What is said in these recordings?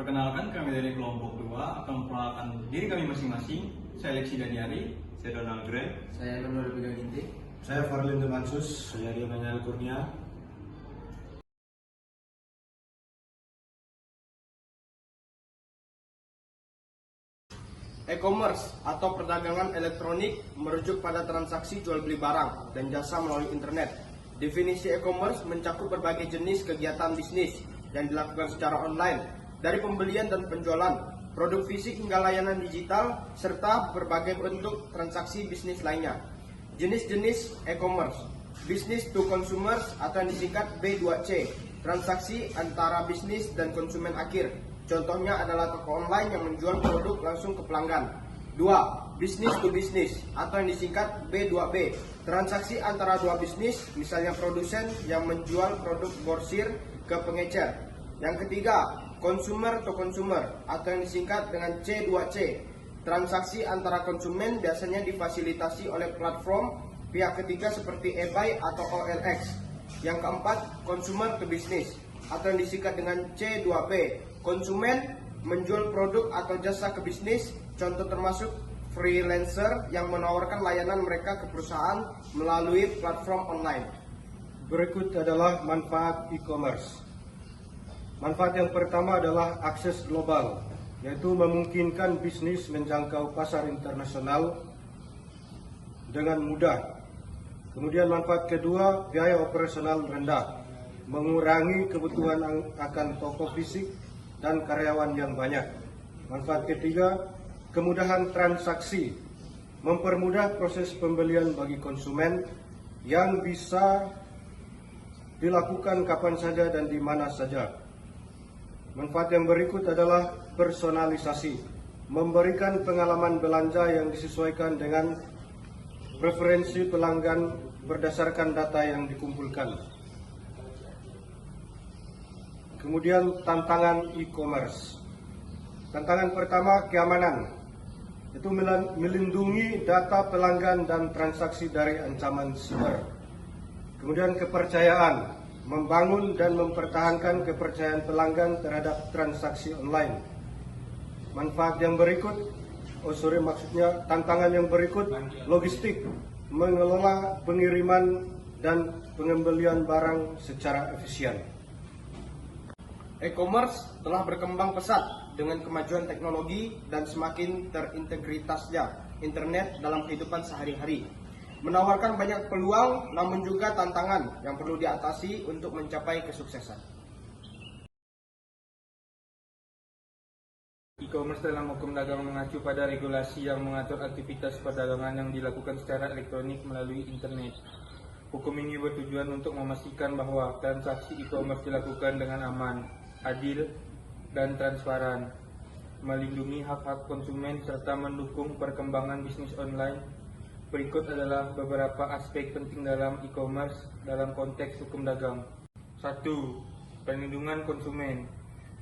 Perkenalkan, kami dari kelompok 2 akan memperkenalkan diri kami masing-masing. Saya Lexi Daniari. Saya Donald Gray. Saya Menur Pegang Inti. Saya Farlindo Mansus. Saya Ria Manyal Kurnia. E-commerce atau perdagangan elektronik merujuk pada transaksi jual beli barang dan jasa melalui internet. Definisi e-commerce mencakup berbagai jenis kegiatan bisnis yang dilakukan secara online, dari pembelian dan penjualan, produk fisik hingga layanan digital, serta berbagai bentuk transaksi bisnis lainnya. Jenis-jenis e-commerce: business to consumers atau yang disingkat B2C, transaksi antara bisnis dan konsumen akhir. Contohnya adalah toko online yang menjual produk langsung ke pelanggan. 2. Business to business atau yang disingkat B2B, transaksi antara dua bisnis, misalnya produsen yang menjual produk borsir ke pengecer. Yang ketiga, consumer to consumer atau yang disingkat dengan C2C, transaksi antara konsumen biasanya difasilitasi oleh platform pihak ketiga seperti eBay atau OLX. Yang keempat, consumer to business atau yang disingkat dengan C2B, konsumen menjual produk atau jasa ke bisnis, contoh termasuk freelancer yang menawarkan layanan mereka ke perusahaan melalui platform online. Berikut adalah manfaat e-commerce. Manfaat yang pertama adalah akses global, yaitu memungkinkan bisnis menjangkau pasar internasional dengan mudah. Kemudian manfaat kedua, biaya operasional rendah, mengurangi kebutuhan akan toko fisik dan karyawan yang banyak. Manfaat ketiga, kemudahan transaksi, mempermudah proses pembelian bagi konsumen yang bisa dilakukan kapan saja dan di mana saja. Manfaat yang berikut adalah personalisasi, memberikan pengalaman belanja yang disesuaikan dengan preferensi pelanggan berdasarkan data yang dikumpulkan. Kemudian tantangan e-commerce. Tantangan pertama, keamanan. Itu melindungi data pelanggan dan transaksi dari ancaman siber. Kemudian kepercayaan, membangun dan mempertahankan kepercayaan pelanggan terhadap transaksi online. Manfaat yang berikut, tantangan yang berikut, logistik, mengelola pengiriman dan pengembalian barang secara efisien. E-commerce telah berkembang pesat dengan kemajuan teknologi dan semakin terintegritasnya internet dalam kehidupan sehari-hari. Menawarkan banyak peluang namun juga tantangan yang perlu diatasi untuk mencapai kesuksesan. E-commerce dalam hukum dagang mengacu pada regulasi yang mengatur aktivitas perdagangan yang dilakukan secara elektronik melalui internet. Hukum ini bertujuan untuk memastikan bahwa transaksi e-commerce dilakukan dengan aman, adil, dan transparan, melindungi hak-hak konsumen, serta mendukung perkembangan bisnis online. Berikut adalah beberapa aspek penting dalam e-commerce dalam konteks hukum dagang. 1. Perlindungan konsumen.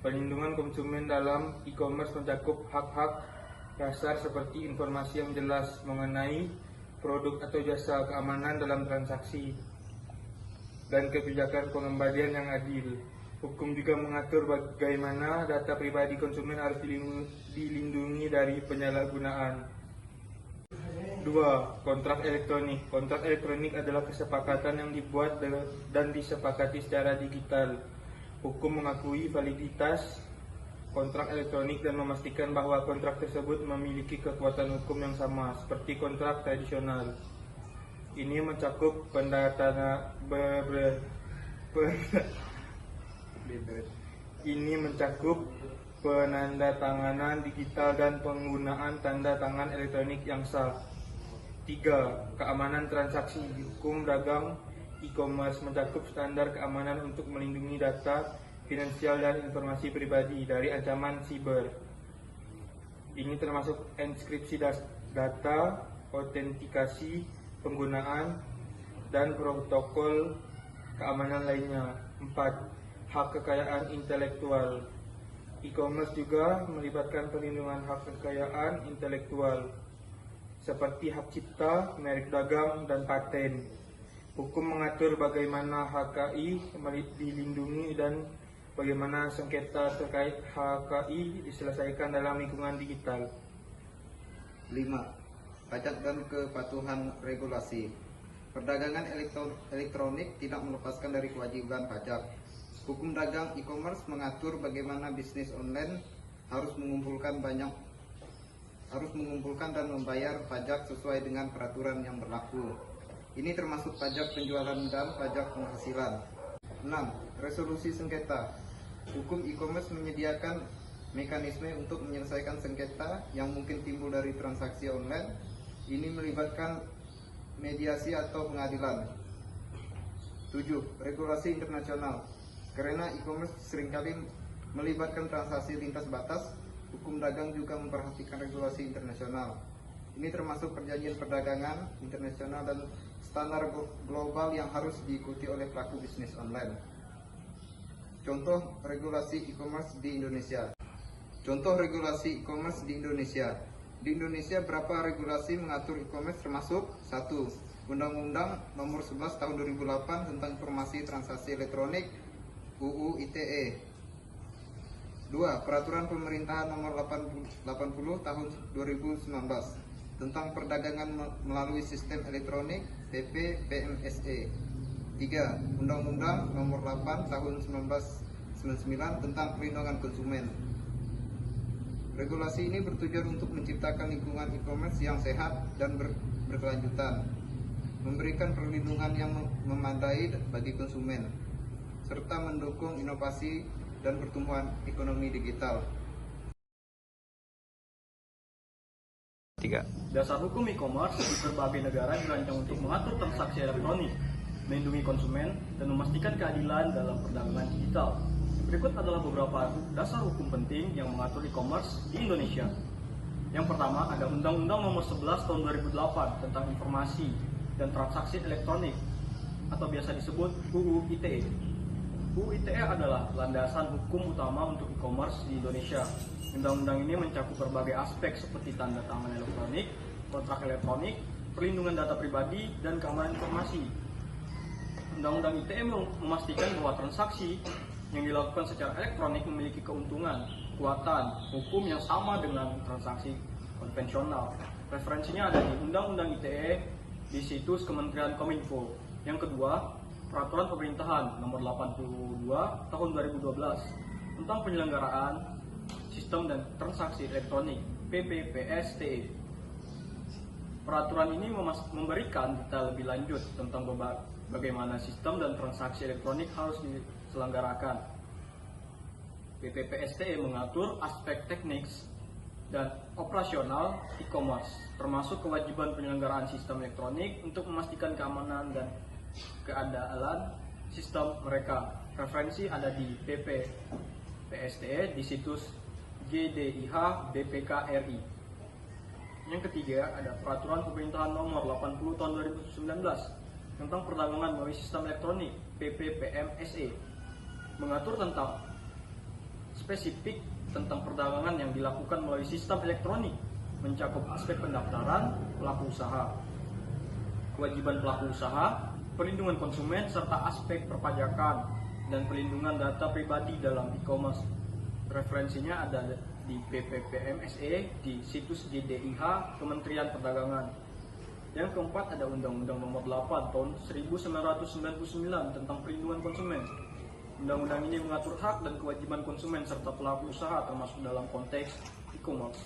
Perlindungan konsumen dalam e-commerce mencakup hak-hak dasar seperti informasi yang jelas mengenai produk atau jasa, keamanan dalam transaksi, dan kebijakan pengembalian yang adil. Hukum juga mengatur bagaimana data pribadi konsumen harus dilindungi dari penyalahgunaan. 2. Kontrak elektronik. Kontrak elektronik adalah kesepakatan yang dibuat dan disepakati secara digital. Hukum mengakui validitas kontrak elektronik dan memastikan bahwa kontrak tersebut memiliki kekuatan hukum yang sama seperti kontrak tradisional. Ini mencakup penandatanganan digital dan penggunaan tanda tangan elektronik yang sah. 3. Keamanan transaksi. Hukum dagang e-commerce mencakup standar keamanan untuk melindungi data finansial dan informasi pribadi dari ancaman siber. Ini termasuk enkripsi data, autentikasi penggunaan, dan protokol keamanan lainnya. 4. Hak kekayaan intelektual. E-commerce juga melibatkan perlindungan hak kekayaan intelektual seperti hak cipta, merek dagang, dan paten. Hukum mengatur bagaimana HKI dilindungi dan bagaimana sengketa terkait HKI diselesaikan dalam lingkungan digital. 5. Pajak dan kepatuhan regulasi. Perdagangan elektronik tidak melepaskan dari kewajiban pajak. Hukum dagang e-commerce mengatur bagaimana bisnis online harus mengumpulkan dan membayar pajak sesuai dengan peraturan yang berlaku. Ini termasuk pajak penjualan dan pajak penghasilan. 6. Resolusi sengketa. Hukum e-commerce menyediakan mekanisme untuk menyelesaikan sengketa yang mungkin timbul dari transaksi online. Ini melibatkan mediasi atau pengadilan. 7. Regulasi internasional. Karena e-commerce seringkali melibatkan transaksi lintas batas, hukum dagang juga memperhatikan regulasi internasional. Ini termasuk perjanjian perdagangan internasional dan standar global yang harus diikuti oleh pelaku bisnis online. Contoh regulasi e-commerce di Indonesia. Contoh regulasi e-commerce di Indonesia. Di Indonesia berapa regulasi mengatur e-commerce termasuk 1. Undang-Undang Nomor 11 Tahun 2008 tentang Informasi Transaksi Elektronik UU ITE. 2. Peraturan Pemerintahan Nomor 80 Tahun 2019 tentang Perdagangan melalui Sistem Elektronik PP PMSE. 3. Undang-Undang Nomor 8 Tahun 1999 tentang Perlindungan Konsumen. Regulasi ini bertujuan untuk menciptakan lingkungan e-commerce yang sehat dan berkelanjutan, memberikan perlindungan yang memadai bagi konsumen, serta mendukung inovasi dan pertumbuhan ekonomi digital. 3. Dasar hukum e-commerce di berbagai negara dirancang untuk mengatur transaksi elektronik, melindungi konsumen, dan memastikan keadilan dalam perdagangan digital. Berikut adalah beberapa dasar hukum penting yang mengatur e-commerce di Indonesia. Yang pertama ada Undang-Undang Nomor 11 Tahun 2008 tentang Informasi dan Transaksi Elektronik atau biasa disebut UU ITE. UU ITE adalah landasan hukum utama untuk e-commerce di Indonesia. Undang-undang ini mencakup berbagai aspek seperti tanda tangan elektronik, kontrak elektronik, perlindungan data pribadi, dan keamanan informasi. Undang-undang ITE memastikan bahwa transaksi yang dilakukan secara elektronik memiliki keuntungan, kekuatan hukum yang sama dengan transaksi konvensional. Referensinya ada di Undang-Undang ITE di situs Kementerian Kominfo. Yang kedua, Peraturan Pemerintahan Nomor 82 Tahun 2012 tentang Penyelenggaraan Sistem dan Transaksi Elektronik PPPSTE. Peraturan ini memberikan detail lebih lanjut tentang bagaimana sistem dan transaksi elektronik harus diselenggarakan. PPPSTE mengatur aspek teknis dan operasional e-commerce, termasuk kewajiban penyelenggaraan sistem elektronik untuk memastikan keamanan dan keandalan sistem mereka. Referensi ada di PPPSTE di situs GDIH BPK RI. Yang ketiga ada Peraturan Pemerintahan Nomor 80 Tahun 2019 tentang Perdagangan melalui Sistem Elektronik PPPMSE, mengatur tentang spesifik tentang perdagangan yang dilakukan melalui sistem elektronik, mencakup aspek pendaftaran pelaku usaha, kewajiban pelaku usaha, perlindungan konsumen, serta aspek perpajakan dan perlindungan data pribadi dalam e-commerce. Referensinya ada di PPPMSE di situs GDIH Kementerian Perdagangan. Yang keempat ada Undang-Undang Nomor 8 Tahun 1999 tentang Perlindungan Konsumen. Undang-undang ini mengatur hak dan kewajiban konsumen serta pelaku usaha termasuk dalam konteks e-commerce.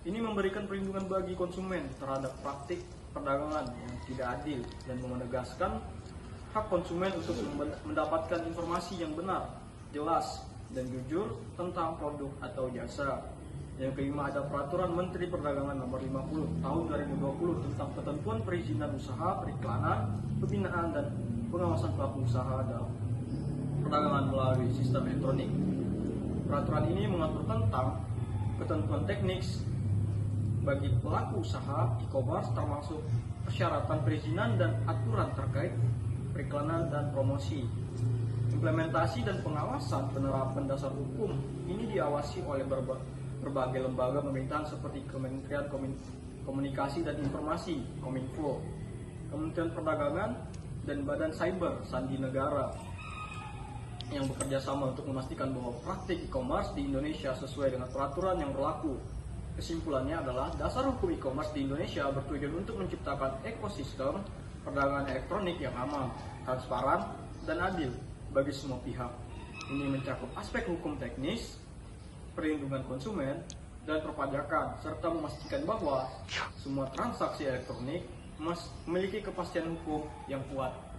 Ini memberikan perlindungan bagi konsumen terhadap praktik perdagangan yang tidak adil dan menegaskan hak konsumen untuk mendapatkan informasi yang benar, jelas, dan jujur tentang produk atau jasa. Yang kelima ada Peraturan Menteri Perdagangan Nomor 50 Tahun 2020 tentang ketentuan perizinan usaha, periklanan, pembinaan, dan pengawasan pelaku usaha dalam perdagangan melalui sistem elektronik. Peraturan ini mengatur tentang ketentuan teknis bagi pelaku usaha e-commerce termasuk persyaratan perizinan dan aturan terkait periklanan dan promosi. Implementasi dan pengawasan penerapan dasar hukum ini diawasi oleh berbagai lembaga pemerintahan seperti Kementerian Komunikasi dan Informasi Kominfo, Kementerian Perdagangan, dan Badan Cyber Sandi Negara. yang bekerja sama untuk memastikan bahwa praktik e-commerce di Indonesia sesuai dengan peraturan yang berlaku. Kesimpulannya adalah dasar hukum e-commerce di Indonesia bertujuan untuk menciptakan ekosistem perdagangan elektronik yang aman, transparan, dan adil bagi semua pihak. Ini mencakup aspek hukum teknis, perlindungan konsumen, dan perpajakan, serta memastikan bahwa semua transaksi elektronik memiliki kepastian hukum yang kuat.